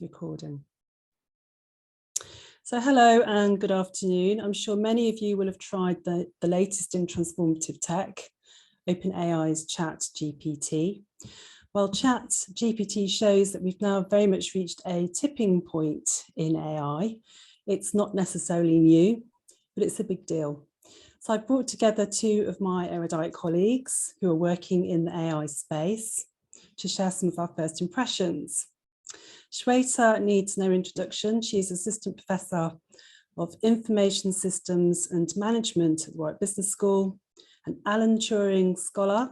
recording. So hello and good afternoon. I'm sure many of you will have tried the latest in transformative tech, OpenAI's ChatGPT. Well, ChatGPT shows that we've now very much reached a tipping point in AI. It's not necessarily new, but it's a big deal. So I brought together two of my erudite colleagues who are working in the AI space to share some of our first impressions. Shweta needs no introduction. She's Assistant Professor of Information Systems and Management at the Warwick Business School, an Alan Turing Scholar,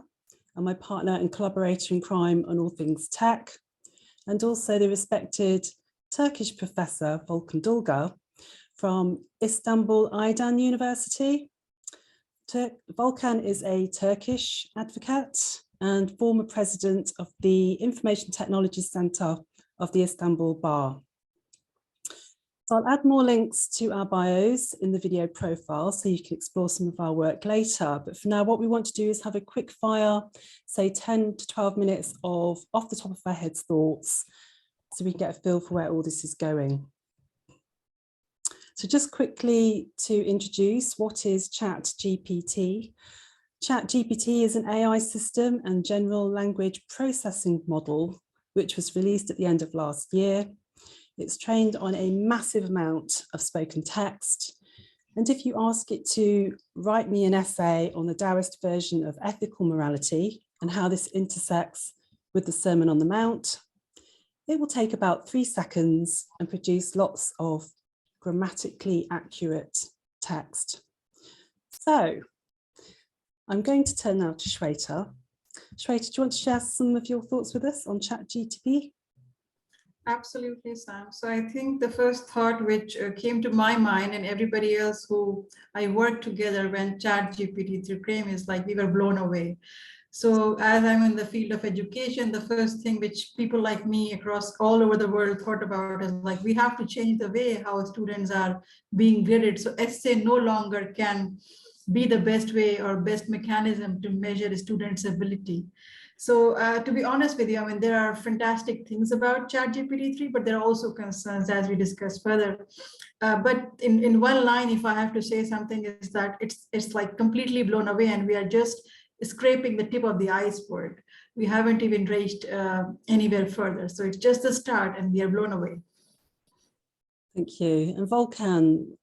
and my partner and collaborator in crime on all things tech, and also the respected Turkish professor Volkan Dulgar from Istanbul Aydan University. Volkan is a Turkish advocate and former president of the Information Technology Center of the Istanbul Bar. So I'll add more links to our bios in the video profile so you can explore some of our work later. But for now, what we want to do is have a quick fire, say 10 to 12 minutes of off the top of our heads thoughts so we can get a feel for where all this is going. So just quickly to introduce, what is ChatGPT? ChatGPT is an AI system and general language processing model, which was released at the end of last year. It's trained on a massive amount of spoken text. And if you ask it to write me an essay on the Taoist version of ethical morality and how this intersects with the Sermon on the Mount, it will take about 3 seconds and produce lots of grammatically accurate text. So I'm going to turn now to Shweta. Shweta, do you want to share some of your thoughts with us on ChatGPT? Absolutely, Sam. So I think the first thought which came to my mind and everybody else who I worked together when ChatGPT came is like we were blown away. So as I'm in the field of education, the first thing which people like me across all over the world thought about is like, we have to change the way how students are being graded. So essay no longer can be the best way or best mechanism to measure a student's ability. So to be honest with you, I mean, there are fantastic things about ChatGPT 3, but there are also concerns as we discuss further. But in one line, if I have to say something, is that it's like completely blown away and we are just scraping the tip of the iceberg. We haven't even reached anywhere further. So it's just the start and we are blown away. Thank you. And Volkan,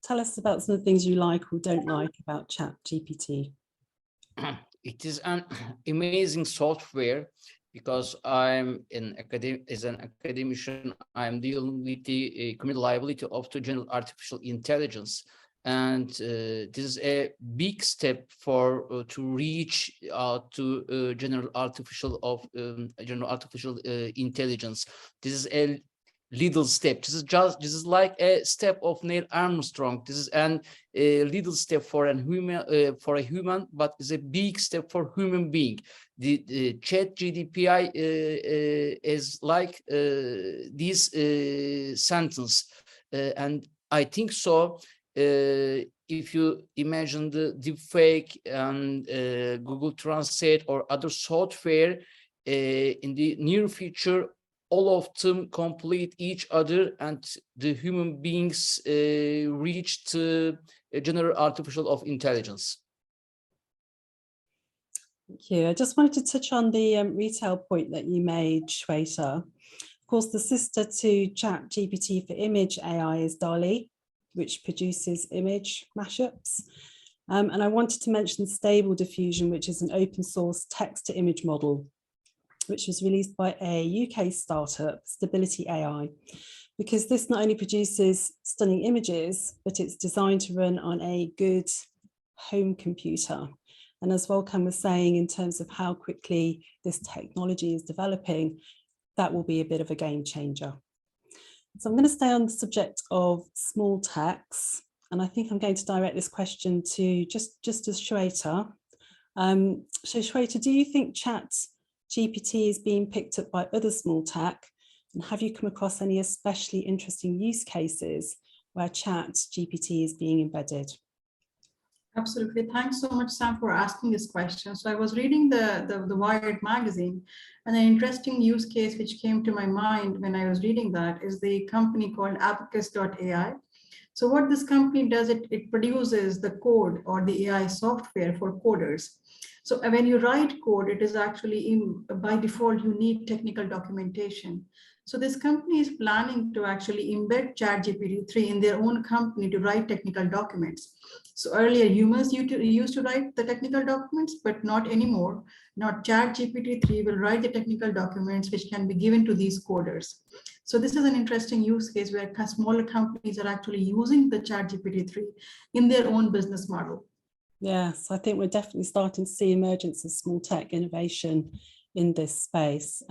tell us about some of the things you like or don't like about ChatGPT. It is an amazing software because I'm as an academician, I'm dealing with the criminal liability of the general artificial intelligence. And this is a big step for to reach to general artificial intelligence. This is a little step. This is like a step of Neil Armstrong. This is a little step for a human, but it's a big step for human being. The ChatGPT is like this sentence, and I think so. If you imagine the deepfake and Google Translate or other software in the near future, all of them complete each other and the human beings reach to a general artificial of intelligence. Thank you. I just wanted to touch on the retail point that you made, Shweta. Of course, the sister to ChatGPT for image AI is DALL-E, which produces image mashups. And I wanted to mention Stable Diffusion, which is an open source text to image model, which was released by a UK startup, Stability AI, because this not only produces stunning images, but it's designed to run on a good home computer. And as Volkan was saying, in terms of how quickly this technology is developing, that will be a bit of a game changer. So I'm going to stay on the subject of small text, and I think I'm going to direct this question to just as Shweta. So Shweta, do you think ChatGPT is being picked up by other small tech, and have you come across any especially interesting use cases where ChatGPT is being embedded? Absolutely. Thanks so much, Sam, for asking this question. So I was reading the Wired magazine, and an interesting use case which came to my mind when I was reading that is the company called Abacus.ai. So what this company does, it produces the code or the AI software for coders. So when you write code, it is actually by default, you need technical documentation. So this company is planning to actually embed ChatGPT-3 in their own company to write technical documents. So earlier humans used to write the technical documents, but not anymore. Now ChatGPT-3 will write the technical documents which can be given to these coders. So this is an interesting use case where smaller companies are actually using the ChatGPT-3 in their own business model. Yes, I think we're definitely starting to see emergence of small tech innovation in this space.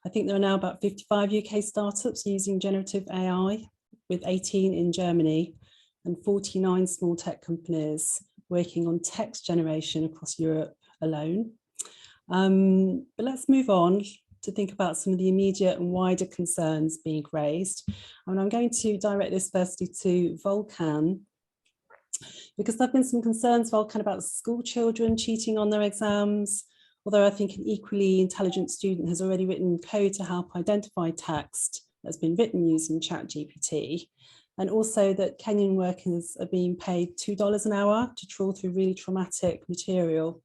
I think there are now about 55 UK startups using generative AI, with 18 in Germany and 49 small tech companies working on text generation across Europe alone. But let's move on to think about some of the immediate and wider concerns being raised. And I'm going to direct this firstly to Volkan, because there have been some concerns, Volkan, about school children cheating on their exams, although I think an equally intelligent student has already written code to help identify text that's been written using ChatGPT, and also that Kenyan workers are being paid $2 an hour to trawl through really traumatic material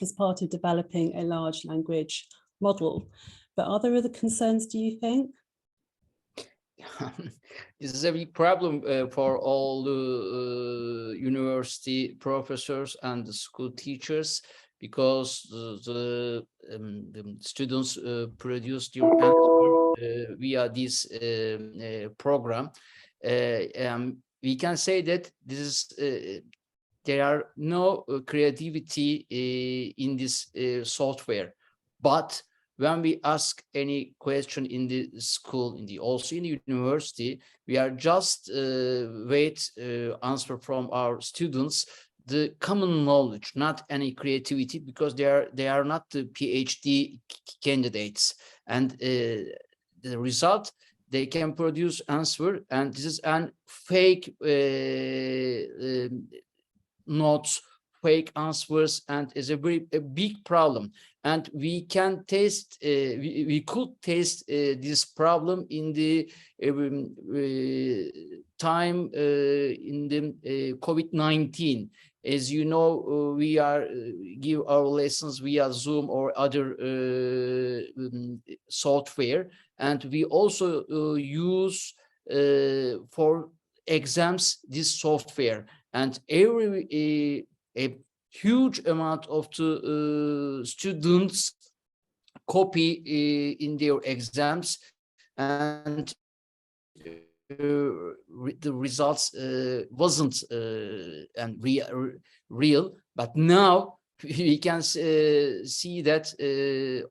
as part of developing a large language model. But are there other concerns, do you think? This is a big problem for all the university professors and the school teachers, because the students produce their answer via this program. We can say that this is there are no creativity in this software, but when we ask any question in the school, also in the university, we are just wait answer from our students, the common knowledge, not any creativity, because they are not the PhD candidates, and the result, they can produce answer, and this is an fake notes, fake answers, and is a big problem. And we can taste, we could taste this problem in the time in the COVID-19. As you know, we are give our lessons via Zoom or other software, and we also use for exams this software, and every a huge amount of the students copy in their exams, and the results wasn't and real. But now we can see that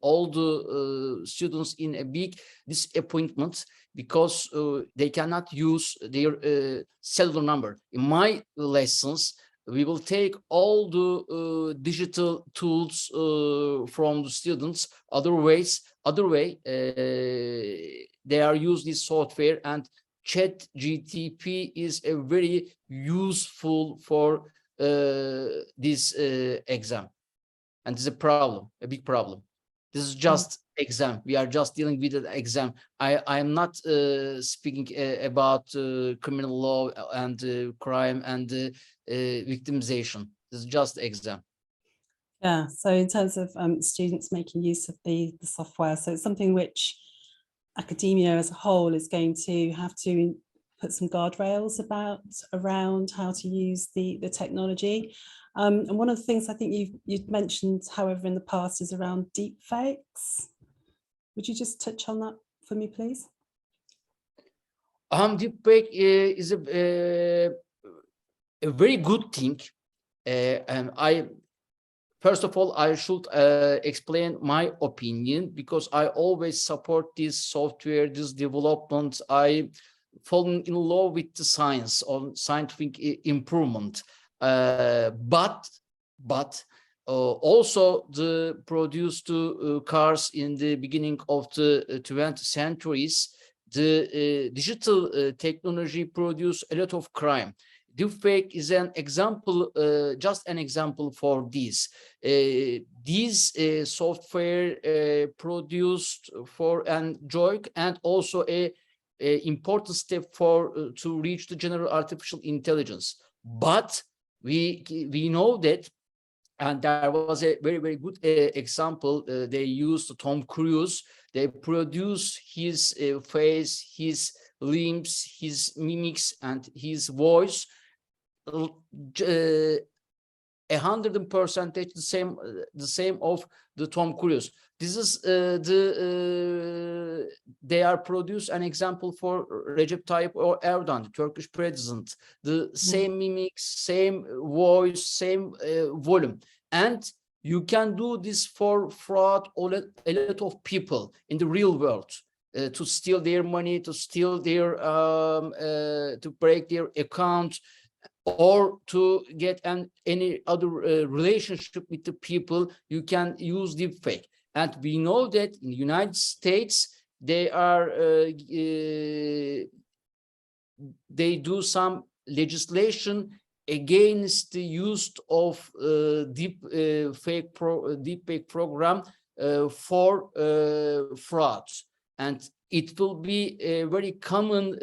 all the students in a big disappointment, because they cannot use their cellular number. In my lessons, we will take all the digital tools from the students. Other way, they are use this software, and ChatGPT is a very useful for this exam, and it's a problem, a big problem. This is just exam. We are just dealing with an exam. I am not speaking about criminal law and crime and victimization. This is just exam. Yeah, so in terms of students making use of the software, so it's something which academia as a whole is going to have to put some guardrails around how to use the technology. And one of the things I think you've mentioned, however, in the past is around deepfakes. Would you just touch on that for me, please? Deepfake is a very good thing. And first of all, I should explain my opinion, because I always support this software, this development. I fallen in love with the science or scientific improvement. But also the produced cars in the beginning of the 20th centuries, the digital technology produced a lot of crime. deepfake is an example, just an example for this. These software produced for Android, and also a important step for to reach the general artificial intelligence. But we know that, and there was a very, very good example. They used Tom Cruise. They produce his face, his limbs, his mimics, and his voice 100% the same of the Tom Cruise. This is they are produced an example for Recep Tayyip Erdogan, the Turkish president. The same mimics, same voice, same volume, and you can do this for fraud a lot of people in the real world. To steal their money, to steal their, to break their account, or to get any other relationship with the people, you can use deepfake. And we know that in the United States, they do some legislation against the use of deepfake program for frauds. And it will be a very common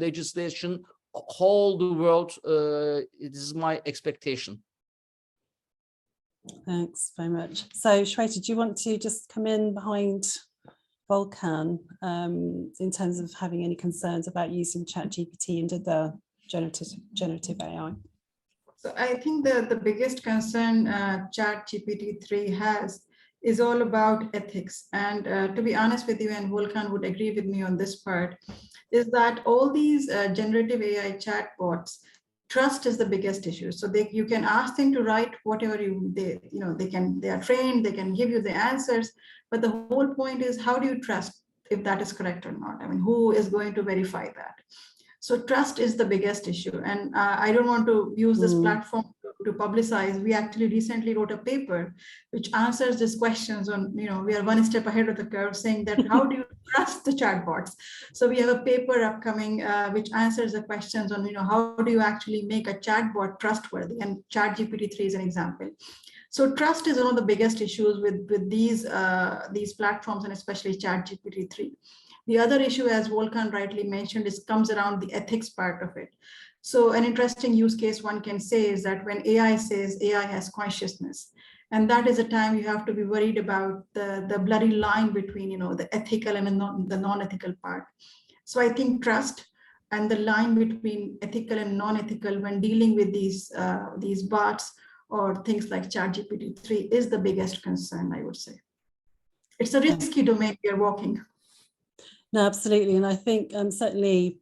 legislation whole the world. This is my expectation. Thanks very much. So Shweta, do you want to just come in behind Volkan in terms of having any concerns about using ChatGPT into the generative AI? So I think the biggest concern ChatGPT-3 has is all about ethics. And to be honest with you, and Volkan would agree with me on this part, is that all these generative AI chatbots, trust is the biggest issue. So you can ask them to write whatever they are trained, they can give you the answers, but the whole point is, how do you trust if that is correct or not? I mean, who is going to verify that? So trust is the biggest issue. And I don't want to use this platform to publicize. We actually recently wrote a paper which answers these questions on, we are one step ahead of the curve, saying that how do you trust the chatbots? So we have a paper upcoming which answers the questions on, how do you actually make a chatbot trustworthy? And ChatGPT-3 is an example. So trust is one of the biggest issues with these platforms, and especially ChatGPT-3. The other issue, as Volkan rightly mentioned, comes around the ethics part of it. So an interesting use case one can say is that when AI says AI has consciousness, and that is a time you have to be worried about the blurry line between, the ethical and the non-ethical part. So I think trust and the line between ethical and non-ethical when dealing with these bots or things like ChatGPT-3 is the biggest concern, I would say. It's a risky domain we are walking. No, absolutely. And I think certainly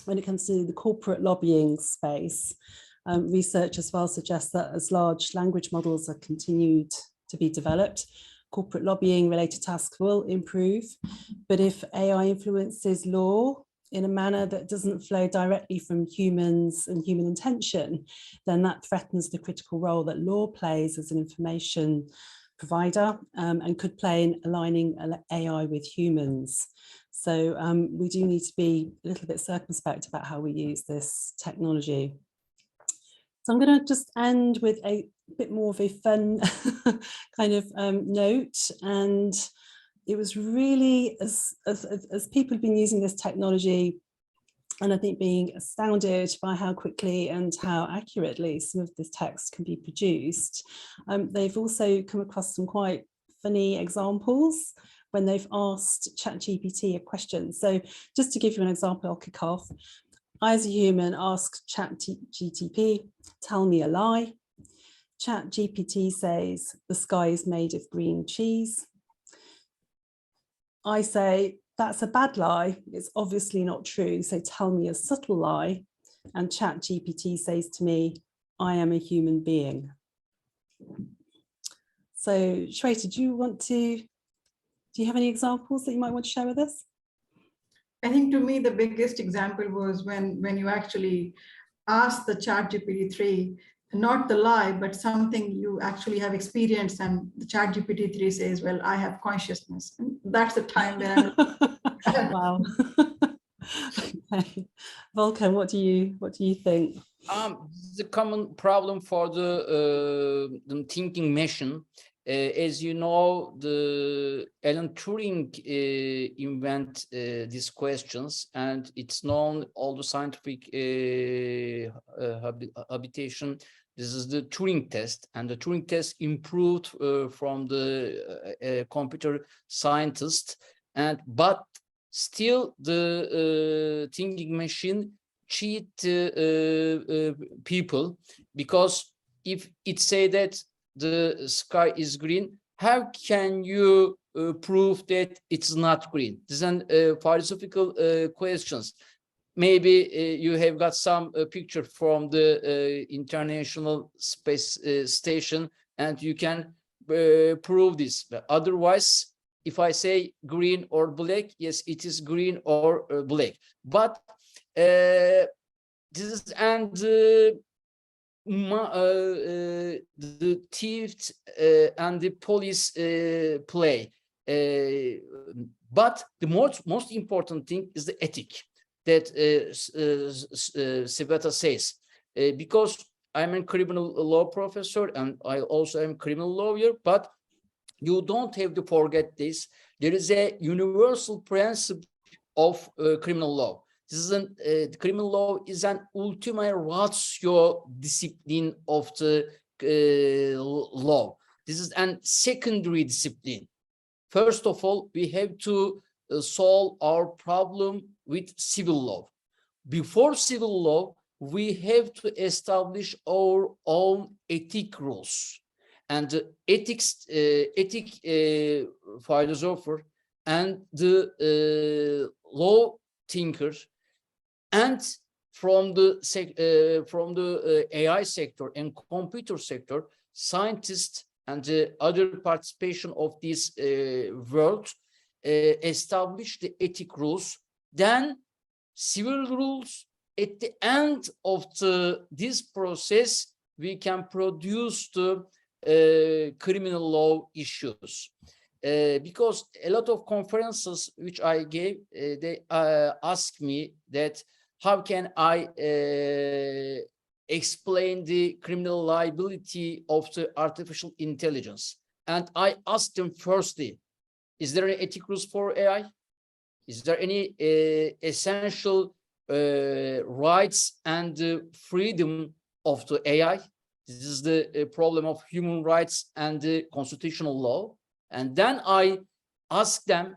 when it comes to the corporate lobbying space, research as well suggests that as large language models are continued to be developed, corporate lobbying related tasks will improve. But if AI influences law in a manner that doesn't flow directly from humans and human intention, then that threatens the critical role that law plays as an information provider and could play in aligning AI with humans. So we do need to be a little bit circumspect about how we use this technology. So I'm going to just end with a bit more of a fun kind of note. And it was really, as people have been using this technology, and I think being astounded by how quickly and how accurately some of this text can be produced, they've also come across some quite funny examples when they've asked ChatGPT a question. So just to give you an example, I'll kick off. I, as a human, ask ChatGPT, tell me a lie. ChatGPT says, the sky is made of green cheese. I say, that's a bad lie. It's obviously not true. So tell me a subtle lie. And ChatGPT says to me, I am a human being. So Shweta, do you have any examples that you might want to share with us? I think to me, the biggest example was when you actually ask the ChatGPT-3, not the lie, but something you actually have experienced, and the ChatGPT-3 says, well, I have consciousness. And that's the time where I'm wow. Okay. Volkan, what do you think? This is a common problem for the thinking machine. As you know, the Alan Turing invent these questions, and it's known all the scientific habitation. This is the Turing test, and the Turing test improved from the computer scientist, but still the thinking machine cheat people, because if it say that the sky is green, how can you prove that it's not green? This is an philosophical questions. Maybe you have got some picture from the International Space Station, and you can prove this. But otherwise, if I say green or black, yes, it is green or black. But this is, and the thieves and the police play. But the most important thing is the ethic that Shweta says, because I'm a criminal law professor and I also am a criminal lawyer, but you don't have to forget this. There is a universal principle of criminal law. This is criminal law is an ultima ratio discipline of the law. This is a secondary discipline. First of all, we have to solve our problem with civil law. Before civil law, we have to establish our own ethic rules. And the ethic philosopher and the law thinker, and from the AI sector and computer sector, scientists and the other participation of this world establish the ethic rules, then civil rules. At the end of this process, we can produce the criminal law issues. Because a lot of conferences which I gave, they asked me that how can I explain the criminal liability of the artificial intelligence? And I asked them firstly, is there any ethic rules for AI? Is there any essential rights and freedom of the AI? This is the problem of human rights and the constitutional law. And then I asked them,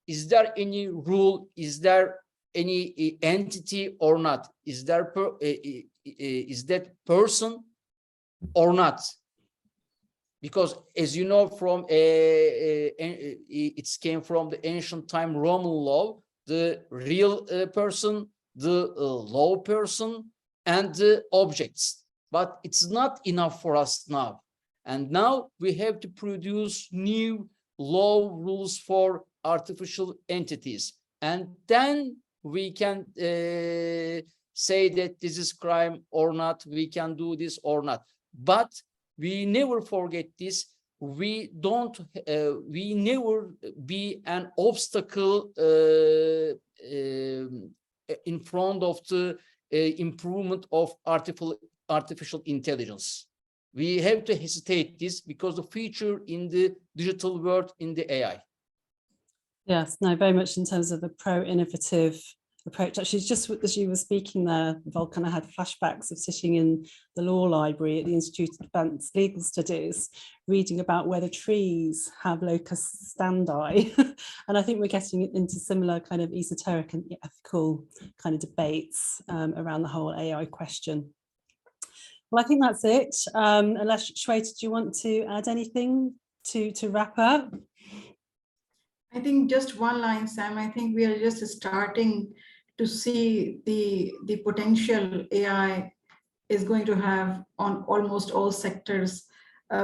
is there any rule? Is there any entity or not? Is there is that person or not? Because as you know, from it came from the ancient time Roman law, the real person, the law person, and the objects. But it's not enough for us now. And now we have to produce new law rules for artificial entities. And then we can say that this is crime or not, we can do this or not. But we never forget this. We never be an obstacle in front of the improvement of artificial intelligence. We have to hesitate this because the future in the digital world, in the AI. Yes, no, very much in terms of the pro-innovative approach. Actually, just as you were speaking there, Volkan, I had flashbacks of sitting in the law library at the Institute of Advanced Legal Studies, reading about whether trees have locus standi. And I think we're getting into similar kind of esoteric and ethical kind of debates around the whole AI question. Well, I think that's it. Unless, Shweta, do you want to add anything to wrap up? I think just one line, Sam. I think we are just starting to see the potential AI is going to have on almost all sectors,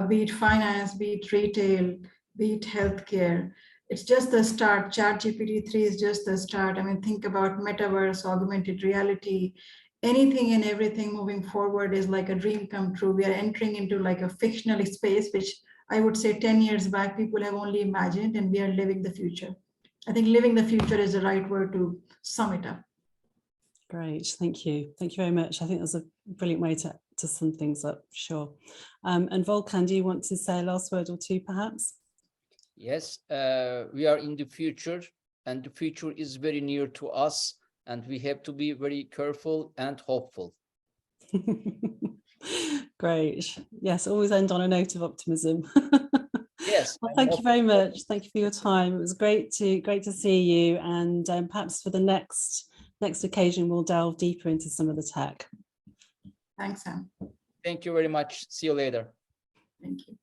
be it finance, be it retail, be it healthcare. It's just the start. ChatGPT 3 is just the start. I mean, think about metaverse, augmented reality. Anything and everything moving forward is like a dream come true. We are entering into like a fictional space, which I would say 10 years back, people have only imagined, and we are living the future. I think living the future is the right word to sum it up. Great, thank you. Thank you very much. I think that's a brilliant way to sum things up, sure. And Volkan, do you want to say a last word or two, perhaps? Yes, we are in the future, and the future is very near to us, and we have to be very careful and hopeful. Great. Yes, always end on a note of optimism. Yes. Well, thank you very much. Thank you for your time. It was great to see you, and perhaps for the next occasion we'll delve deeper into some of the tech. Thanks, Sam. Thank you very much. See you later. Thank you.